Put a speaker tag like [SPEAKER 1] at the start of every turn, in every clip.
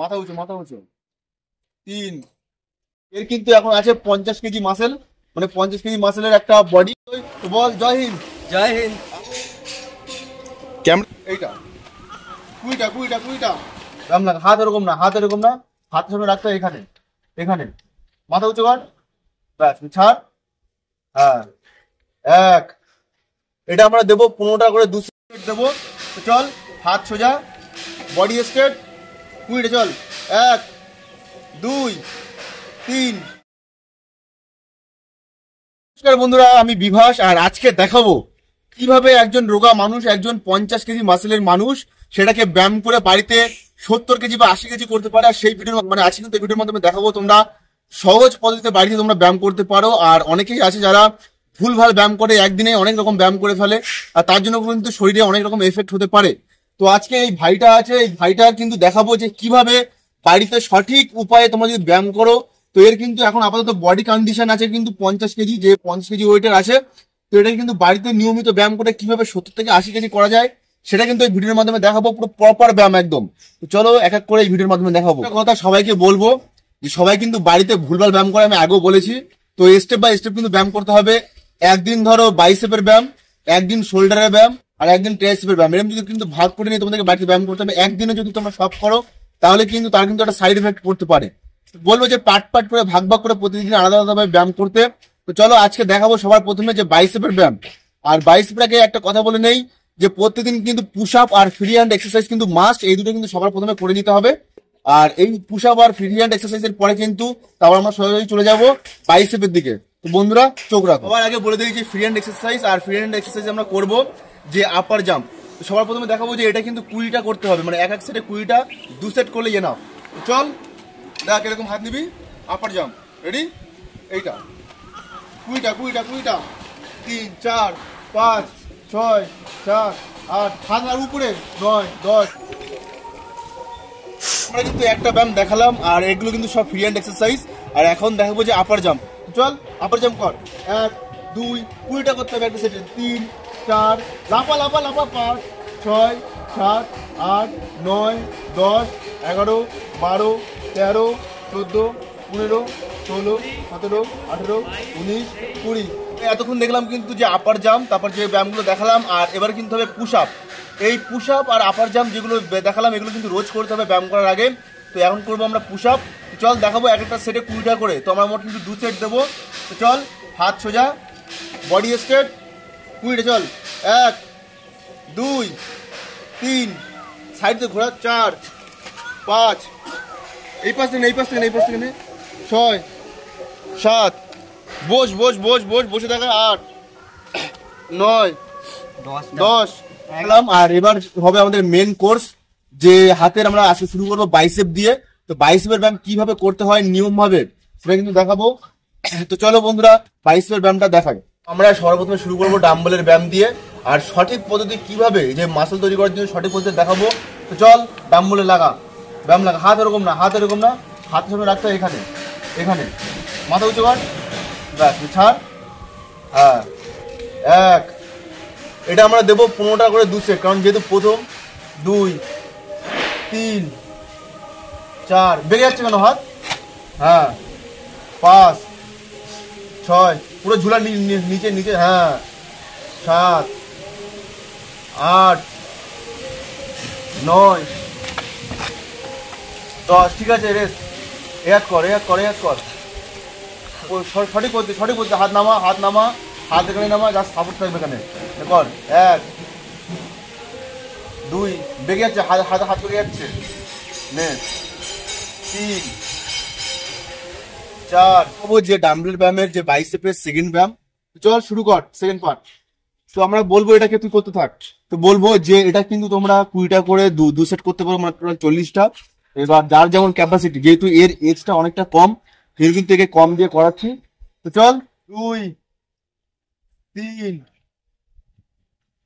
[SPEAKER 1] মাথা উঁচু 3। এর কিন্তু এখন আছে 50 কেজি মাসেল, মানে 50 কেজি মাসেলের একটা বডি। বল জয় হিন্দ।
[SPEAKER 2] জয় হিন্দ।
[SPEAKER 1] ক্যামেরা এইটা 20টা রাম লাগা। হাত এরকম না, হাত সামনে রাখতে হয় এখানে, এখানে মাথা উঁচু কর, ব্যাস ছাড়। হ্যাঁ 1। এটা আমরা দেবো 15টা করে, 2 সেট দেবো। তো চল, হাত সোজা, বডি স্ট্রেট, 20টা চল। 1 2 3। নমস্কার বন্ধুরা, আমি বিভাস, আর আজকে দেখাবো কিভাবে একজন রোগা মানুষ, একজন 50 কেজি মাসেলের মানুষ সেটাকে ব্যায়াম করে বাড়িতে 70 কেজি বা 80 কেজি করতে পারে। আর সেই ভিডিও মানে আজকে কিন্তু এই ভিডিওর মাধ্যমে দেখাবো তোমরা সহজ পদ্ধতিতে বাড়িতে তোমরা ব্যায়াম করতে পারো। আর অনেকেই আছে যারা ভুলভাল ব্যায়াম করে, একদিনে অনেক রকম ব্যায়াম করে ফেলে, আর তার জন্য কিন্তু শরীরে অনেক রকম এফেক্ট হতে পারে। তো আজকে এই ভাইটা আছে, এই ভাইটা কিন্তু দেখাবো যে কিভাবে বাড়িতে সঠিক উপায়ে তোমরা যদি ব্যায়াম করো। তো এর কিন্তু এখন আপাতত বডি কন্ডিশন আছে কিন্তু 50 কেজি, যে 50 কেজি ওয়েটের আছে। তো এটা কিন্তু বাড়িতে নিয়মিত ব্যায়াম করে কিভাবে 70 থেকে 80 কেজি করা যায় সেটা কিন্তু এই ভিডিওর মাধ্যমে দেখাবো, পুরো প্রপার ব্যায়াম একদম। তো চলো এক এক করে এই ভিডিওর মাধ্যমে দেখাবো। একটা কথা সবাইকে বলবো যে সবাই কিন্তু বাড়িতে ভুলভাল ব্যায়াম করে, আমি আগেও বলেছি। তো স্টেপ বাই স্টেপ কিন্তু ব্যায়াম করতে হবে। একদিন ধরো বাইসেপের ব্যায়াম, একদিন শোল্ডারের ব্যায়াম, আর একদিন ট্রাইসেপের ব্যায়াম, এরকম যদি কিন্তু ভাগ করে নিয়ে তোমাদেরকে বাড়িতে ব্যায়াম করতে হবে। একদিনে যদি তোমরা সব করো তাহলে কিন্তু তার কিন্তু একটা সাইড এফেক্ট পড়তে পারে। বলবো যে পার্ট করে ভাগ করে প্রতিদিন আলাদা আলাদা ভাবে ব্যায়াম করতে। তো চলো আজকে দেখাবো সবার প্রথমে যে বাইসেপের ব্যায়াম। আর বাইসেপটাকে একটা কথা বলে নেই যে প্রতিদিন কিন্তু পুশ আপ আর ফ্রি হ্যান্ড এক্সারসাইজ কিন্তু মাস্ট, এই দুটো কিন্তু সবার প্রথমে করে নিতে হবে। আর এই পুশ আপ আর ফ্রি হ্যান্ড এক্সারসাইজের পরে কিন্তু তারপর আমরা সরাসরি চলে যাব বাইসেপের দিকে। তো বন্ধুরা চোখ রাখো। সবার আগে বলে দিই যে ফ্রি হ্যান্ড এক্সারসাইজ, আর ফ্রি হ্যান্ড এক্সারসাইজ আমরা করবো যে আপার জাম্প। তো সবার প্রথমে দেখাবো যে এটা কিন্তু 20টা করতে হবে, মানে এক সেটে 20টা, 2 সেট করলে নাও। চল দেখ এরকম হাত নিবি, আপার জাম্প, রেডি? এইটা 20টা 3 4 5 6 7 8, হাত আর উপরে 9 10। আমরা কিন্তু একটা ব্যায়াম দেখালাম, আর এগুলো কিন্তু সব ফ্রি হ্যান্ড এক্সারসাইজ। আর এখন দেখাবো যে আপার জাম্প। চল আপার জাম্প কর। 1 2 20টা করতে হবে একটা সেটে। 3 4, লাফা 5 6 7 8 9 10 11 12 13 14 15 16 17 18 19 20। এতক্ষণ দেখলাম কিন্তু যে আপার জাম্প, তারপর যে ব্যায়ামগুলো দেখালাম। আর এবার কিন্তু হবে পুশ আপ। এই পুশ আপ আর আপার জাম্প যেগুলো দেখালাম এগুলো কিন্তু রোজ করতে হবে ব্যায়াম করার আগে। তো এখন করবো আমরা পুশ আপ। চল দেখাবো এক একটা সেটে 20টা করে। তো আমরা মোট কিন্তু 2 সেট দেবো। তো চল, হাত সোজা, বডি স্ট্রেট, 20টা চল। 1 2 3, সাইড থেকে ঘোরা, 4 5, এই পাশ থেকে 6 7, বসে দেখা, 8 9 10। আর এবার হবে আমাদের মেন কোর্স, যে হাতের আমরা আজকে শুরু করবো বাইসেপ দিয়ে। তো বাইসেপের ব্যায়াম কিভাবে করতে হয় নিয়ম ভাবে সেটা কিন্তু দেখাবো। তো চলো বন্ধুরা বাইসেপের ব্যায়ামটা দেখাই। আমরা সর্বপ্রথমে শুরু করবো ডাম্বেলের ব্যায়াম দিয়ে। আর সঠিক পদ্ধতি কিভাবে যে মাসল তৈরি করার জন্য সঠিক পদ্ধতি দেখাবো। তো চল ডাম্বেলে লাগা, ব্যায়াম লাগা। হাত এরকম না, হাত সামনে রাখতে হয় এখানে, এখানে মাথা উঁচু কর, ব্যাস ছাড়। হ্যাঁ 1। এটা আমরা দেবো 15টা করে, 2 সেট, কারণ যেহেতু প্রথম। 2 3 4, বেড়ে যাচ্ছে কেন হাত? হ্যাঁ 5 6, পুরো ঝুলা নিচে, হ্যাঁ 7 8 9 10। ঠিক আছে, রেস্ট, এক কর। সঠিক পদ্ধতি, হাত নামা, হাত এখানে নামা, জাস্ট সাপোর্ট থাকবে এখানে কর। 1 2, বেগে যাচ্ছে হাত বেগে যাচ্ছে, নে 3 4। যে ডাম্বেল ব্যায়ামের যে বাইসেপের সেকেন্ড ব্যায়াম। চল শুরু কর সেকেন্ড পার্ট। তো আমরা বলবো এটাকে তুই করতে থাক। তো বলবো যে এটা কিন্তু তোমরা 20টা করে 2 সেট করতে পারো, মানে 40টা। এবার যার যেমন ক্যাপাসিটি, যেহেতু এর এজটা অনেকটা কম, কিন্তু থেকে কম দিয়ে করাচ্ছি। তো চল 2 3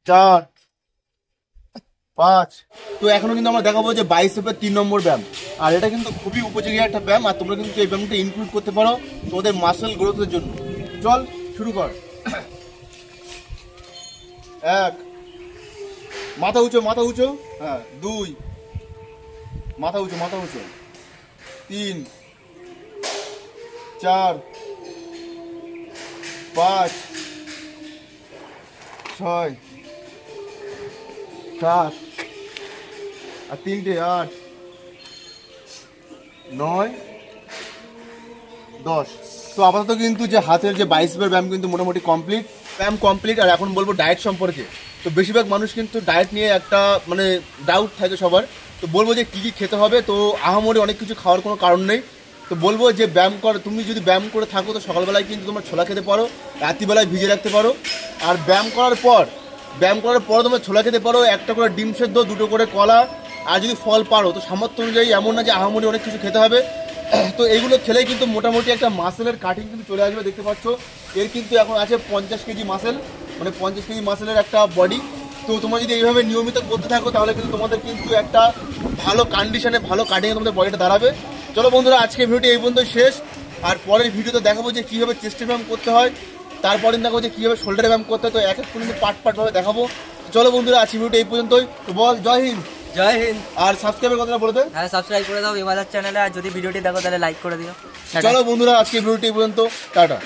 [SPEAKER 1] 4 5। তো এখনো কিন্তু আমরা দেখাবো যে বাইসেপের 3 নম্বর ব্যায়াম। আর এটা কিন্তু খুবই উপযোগী একটা ব্যায়াম, আর তোমরা কিন্তু এই ব্যায়ামটা ইনক্লুড করতে পারো তোমাদের মাসেল গ্রোথের জন্য। চল শুরু কর। 1, মাথা উঁচু, হ্যাঁ 2, মাথা উঁচু 3 4 5 6 7 আর 3টে 8 9 10। তো আপাতত কিন্তু যে হাতের যে বাইসেপের ব্যায়াম কিন্তু মোটামুটি কমপ্লিট। আর এখন বলবো ডায়েট সম্পর্কে। তো বেশিরভাগ মানুষ কিন্তু ডায়েট নিয়ে একটা মানে ডাউট থাকে সবার। তো বলবো যে কী কী খেতে হবে। তো আহামরি অনেক কিছু খাওয়ার কোনো কারণ নেই। তো বলবো যে তুমি যদি ব্যায়াম করে থাকো তো সকালবেলায় কিন্তু তোমরা ছোলা খেতে পারো, রাত্রিবেলায় ভিজে রাখতে পারো। আর ব্যায়াম করার পর তোমরা ছোলা খেতে পারো, একটা করে ডিম সেদ্ধ, 2টো করে কলা, আর যদি ফল পারো তো সামর্থ্য অনুযায়ী, এমন না যে আহামরি অনেক কিছু খেতে হবে। তো এইগুলো খেলেই কিন্তু মোটামুটি একটা মাসেলের কাটিং কিন্তু চলে আসবে। দেখতে পাচ্ছ এর কিন্তু এখন আছে 50 কেজি মাসেল, মানে 50 কেজি মাসেলের একটা বডি। তো তোমরা যদি এইভাবে নিয়মিত করতে থাকো তাহলে কিন্তু তোমাদের কিন্তু একটা ভালো কন্ডিশনে, ভালো কাটিংয়ে তোমাদের বডিটা দাঁড়াবে। চলো বন্ধুরা, আজকে ভিডিওটি এই পর্যন্ত শেষ। আর পরের ভিডিওতে দেখাবো যে কীভাবে চেস্টের ব্যায়াম করতে হয়, তারপরে দেখাবো যে কীভাবে শোল্ডারের ব্যায়াম করতে হয়। তো এক এক কিন্তু পার্টভাবে দেখাবো। চলো বন্ধুরা, আজকে ভিডিওটি এই পর্যন্তই। তো বল জয় হিন্দ।
[SPEAKER 2] জয় হিন্দ।
[SPEAKER 1] আর সাবস্ক্রাইবের কথাটা বলে দে।
[SPEAKER 2] হ্যাঁ, সাবস্ক্রাইব করে দাও এবাজার চ্যানেলে। আর যদি ভিডিওটি দেখো তাহলে লাইক করে দিও।
[SPEAKER 1] চলো বন্ধুরা, আজকে ভিডিওটি এই পর্যন্ত। টাটা।